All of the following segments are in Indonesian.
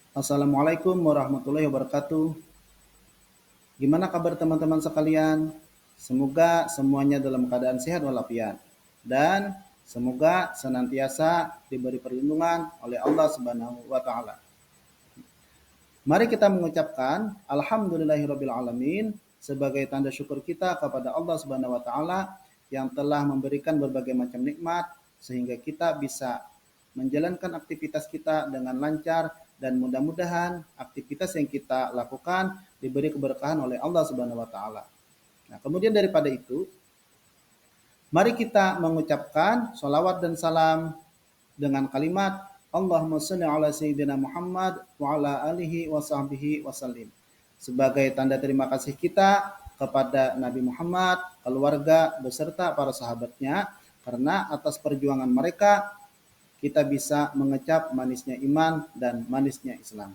Assalamualaikum warahmatullahi wabarakatuh. Gimana kabar teman-teman sekalian? Semoga semuanya dalam keadaan sehat walafiat dan semoga senantiasa diberi perlindungan oleh Allah Subhanahu wa taala. Mari kita mengucapkan alhamdulillahirabbil alamin sebagai tanda syukur kita kepada Allah Subhanahu wa taala yang telah memberikan berbagai macam nikmat sehingga kita bisa menjalankan aktivitas kita dengan lancar dan mudah-mudahan aktivitas yang kita lakukan diberi keberkahan oleh Allah Subhanahu wa taala. Nah, kemudian daripada itu, mari kita mengucapkan sholawat dan salam dengan kalimat Allahumma shalli ala sayyidina Muhammad wa ala alihi wa sahbihi wasallim. Sebagai tanda terima kasih kita kepada Nabi Muhammad, keluarga beserta para sahabatnya karena atas perjuangan mereka kita bisa mengecap manisnya iman dan manisnya Islam.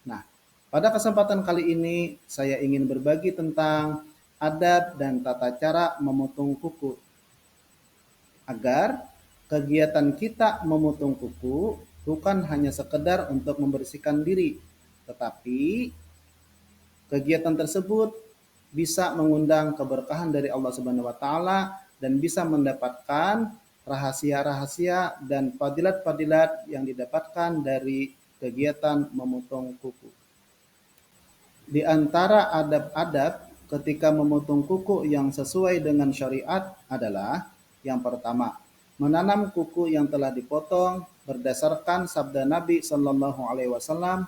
Nah, pada kesempatan kali ini saya ingin berbagi tentang adab dan tata cara memotong kuku agar kegiatan kita memotong kuku bukan hanya sekedar untuk membersihkan diri, tetapi kegiatan tersebut bisa mengundang keberkahan dari Allah Subhanahu wa taala dan bisa mendapatkan rahasia-rahasia dan fadilat-fadilat yang didapatkan dari kegiatan memotong kuku. Di antara adab-adab ketika memotong kuku yang sesuai dengan syariat adalah yang pertama, menanam kuku yang telah dipotong berdasarkan sabda Nabi sallallahu alaihi wasallam,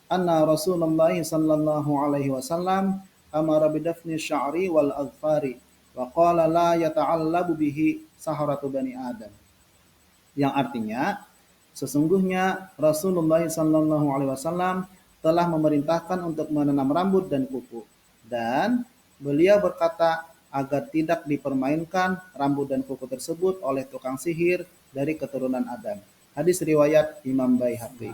anna Rasulullah sallallahu alaihi wasallam amara bidafni sya'ri wal adfari wa qala la yata'allabu bihi saharatu bani Adam. Yang artinya sesungguhnya Rasulullah sallallahu alaihi wasallam telah memerintahkan untuk menanam rambut dan kuku dan beliau berkata agar tidak dipermainkan rambut dan kuku tersebut oleh tukang sihir dari keturunan Adam. Hadis riwayat Imam Baihaqi.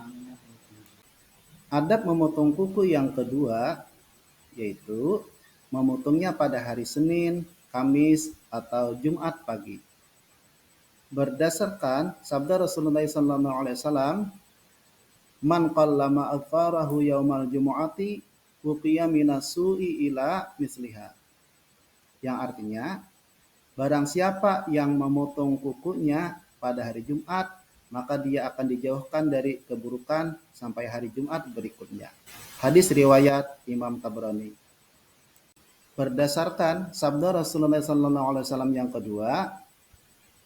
Adab memotong kuku yang kedua yaitu memotongnya pada hari Senin, Kamis, atau Jumat pagi. Berdasarkan sabda Rasulullah SAW, man qallama adfarahu yaumal jumu'ati wuqiya minasu'i ila misliha. Yang artinya, barang siapa yang memotong kukunya pada hari Jumat, maka dia akan dijauhkan dari keburukan sampai hari Jumat berikutnya. Hadis riwayat Imam Tabrani. Berdasarkan sabda Rasulullah SAW yang kedua,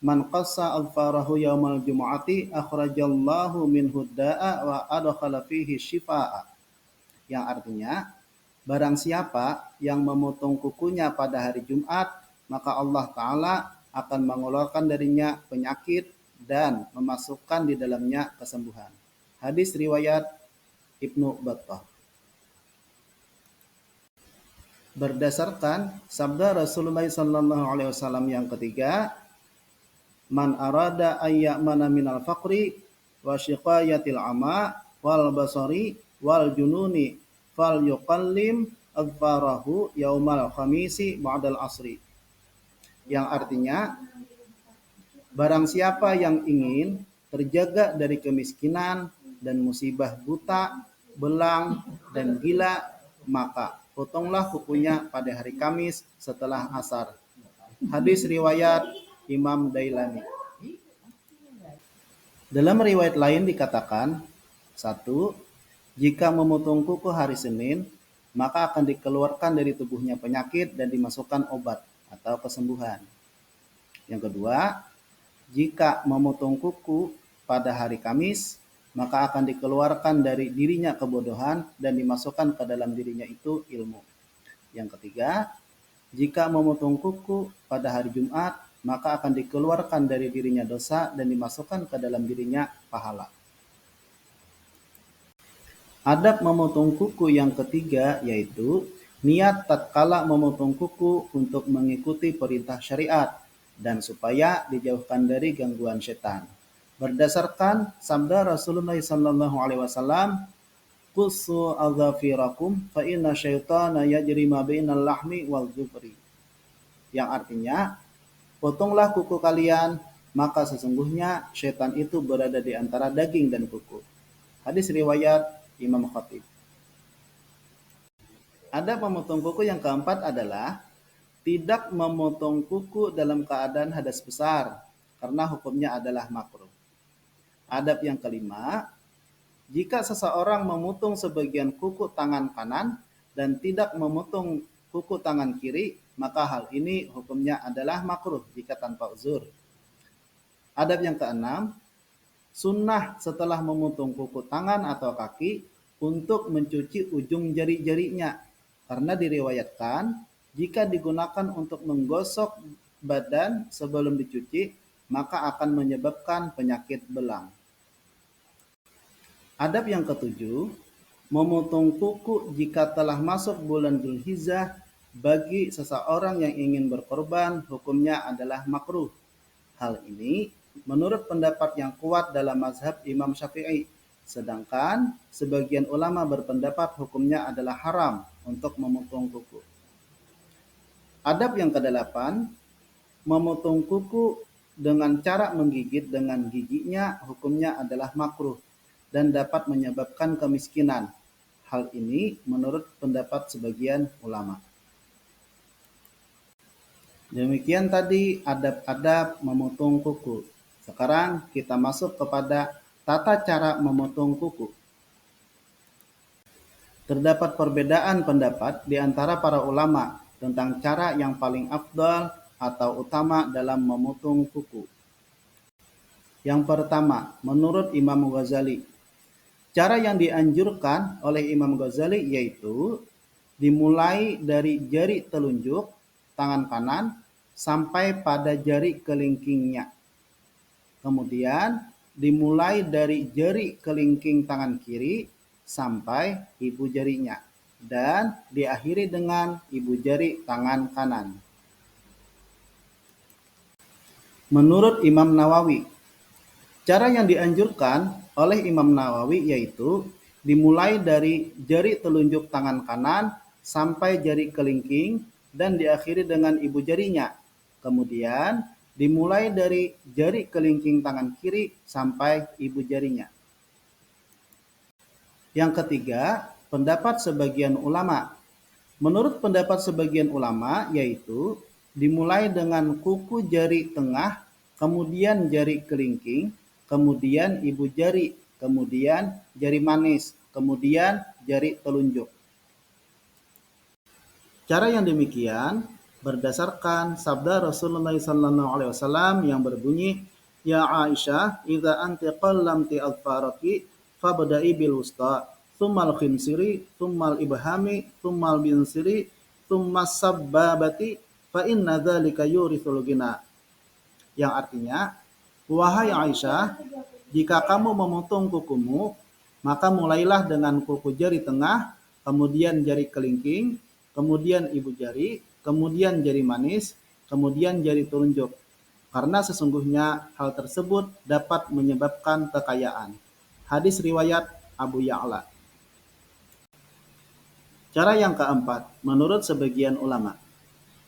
man qassa adfarahu yaumal jumu'ati akhrajallahu minhu da'a wa adkhala fihi shifaa'a. Yang artinya, barang siapa yang memotong kukunya pada hari Jumat, maka Allah Ta'ala akan mengeluarkan darinya penyakit dan memasukkan di dalamnya kesembuhan. Hadis riwayat Ibnu Battah. Berdasarkan sabda Rasulullah SAW yang ketiga, man arada ayyamana minal faqri wa shiqayatil ama wal basari wal jununi fal yuqallim adfarahu yaumal khamisi ba'dal asri. Yang artinya, barang siapa yang ingin terjaga dari kemiskinan dan musibah buta, belang, dan gila, maka potonglah kukunya pada hari Kamis setelah asar. Hadis riwayat Imam Dailami. Dalam riwayat lain dikatakan, satu, jika memotong kuku hari Senin, maka akan dikeluarkan dari tubuhnya penyakit dan dimasukkan obat atau kesembuhan. Yang kedua, jika memotong kuku pada hari Kamis, maka akan dikeluarkan dari dirinya kebodohan dan dimasukkan ke dalam dirinya itu ilmu. Yang ketiga, jika memotong kuku pada hari Jumat, maka akan dikeluarkan dari dirinya dosa dan dimasukkan ke dalam dirinya pahala. Adab memotong kuku yang ketiga yaitu niat tatkala memotong kuku untuk mengikuti perintah syariat dan supaya dijauhkan dari gangguan setan. Berdasarkan sabda Rasulullah SAW, qussu adhafirakum fa inna syaitana yajri ma bainal lahmi wal zufri. Yang artinya, potonglah kuku kalian, maka sesungguhnya syaitan itu berada di antara daging dan kuku. Hadis riwayat Imam Khatib. Adab memotong kuku yang keempat adalah tidak memotong kuku dalam keadaan hadas besar karena hukumnya adalah makruh. Adab yang kelima, jika seseorang memotong sebagian kuku tangan kanan dan tidak memotong kuku tangan kiri, maka hal ini hukumnya adalah makruh jika tanpa uzur. Adab yang keenam, sunnah setelah memotong kuku tangan atau kaki untuk mencuci ujung jari-jarinya. Karena diriwayatkan, jika digunakan untuk menggosok badan sebelum dicuci, maka akan menyebabkan penyakit belang. Adab yang ketujuh, memotong kuku jika telah masuk bulan Dzulhijjah bagi seseorang yang ingin berkorban, hukumnya adalah makruh. Hal ini menurut pendapat yang kuat dalam mazhab Imam Syafi'i, sedangkan sebagian ulama berpendapat hukumnya adalah haram untuk memotong kuku. Adab yang kedelapan, memotong kuku dengan cara menggigit dengan giginya hukumnya adalah makruh dan dapat menyebabkan kemiskinan. Hal ini menurut pendapat sebagian ulama. Demikian tadi adab-adab memotong kuku. Sekarang kita masuk kepada tata cara memotong kuku. Terdapat perbedaan pendapat di antara para ulama tentang cara yang paling afdal atau utama dalam memotong kuku. Yang pertama, menurut Imam Ghazali, cara yang dianjurkan oleh Imam Ghazali yaitu dimulai dari jari telunjuk tangan kanan sampai pada jari kelingkingnya. Kemudian dimulai dari jari kelingking tangan kiri sampai ibu jarinya dan diakhiri dengan ibu jari tangan kanan. Menurut Imam Nawawi, cara yang dianjurkan oleh Imam Nawawi yaitu dimulai dari jari telunjuk tangan kanan sampai jari kelingking dan diakhiri dengan ibu jarinya. Kemudian dimulai dari jari kelingking tangan kiri sampai ibu jarinya. Yang ketiga, pendapat sebagian ulama. Menurut pendapat sebagian ulama yaitu dimulai dengan kuku jari tengah, kemudian jari kelingking, kemudian ibu jari, kemudian jari manis, kemudian jari telunjuk. Cara yang demikian berdasarkan sabda Rasulullah SAW yang berbunyi, Ya Aisyah, idza anti qallamti adfaraki fabda'i bil wusta, thummal khinsiri, thummal ibhami, thummal binsiri, thummas sabbabati, fa inna dzalika yurithul ghina. Yang artinya, wahai Aisyah, jika kamu memotong kukumu, maka mulailah dengan kuku jari tengah, kemudian jari kelingking, kemudian ibu jari, kemudian jari manis, kemudian jari telunjuk. Karena sesungguhnya hal tersebut dapat menyebabkan kekayaan. Hadis riwayat Abu Ya'la. Cara yang keempat, menurut sebagian ulama.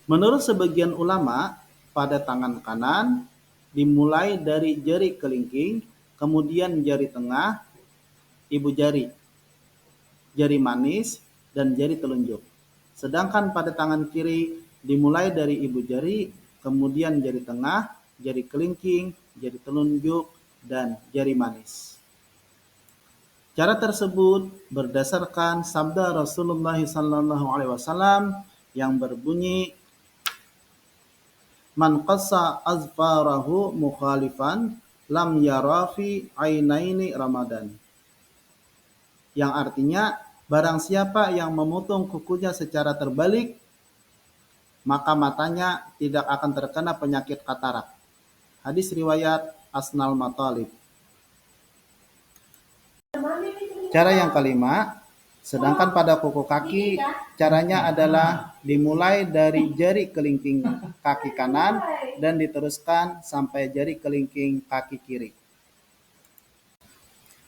Menurut sebagian ulama, pada tangan kanan dimulai dari jari kelingking, kemudian jari tengah, ibu jari, jari manis, dan jari telunjuk. Sedangkan pada tangan kiri dimulai dari ibu jari, kemudian jari tengah, jari kelingking, jari telunjuk, dan jari manis. Cara tersebut berdasarkan sabda Rasulullah SAW yang berbunyi, Man qassa azfarahu mukhalifan lam yarafi ainaini Ramadan. Yang artinya, barang siapa yang memotong kukunya secara terbalik, maka matanya tidak akan terkena penyakit katarak. Hadis riwayat Asnal Matalib. Cara yang kelima, sedangkan pada kuku kaki, caranya adalah dimulai dari jari kelingking kaki kanan dan diteruskan sampai jari kelingking kaki kiri.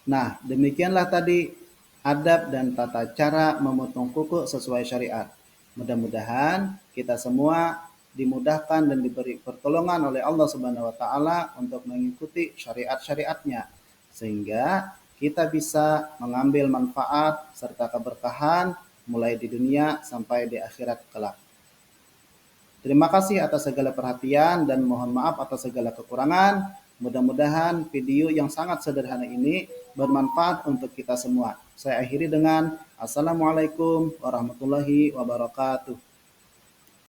Nah, demikianlah tadi adab dan tata cara memotong kuku sesuai syariat. Mudah-mudahan kita semua dimudahkan dan diberi pertolongan oleh Allah Subhanahu wa taala untuk mengikuti syariat-syariatnya sehingga kita bisa mengambil manfaat serta keberkahan mulai di dunia sampai di akhirat kelak. Terima kasih atas segala perhatian dan mohon maaf atas segala kekurangan. Mudah-mudahan video yang sangat sederhana ini bermanfaat untuk kita semua. Saya akhiri dengan Assalamualaikum warahmatullahi wabarakatuh.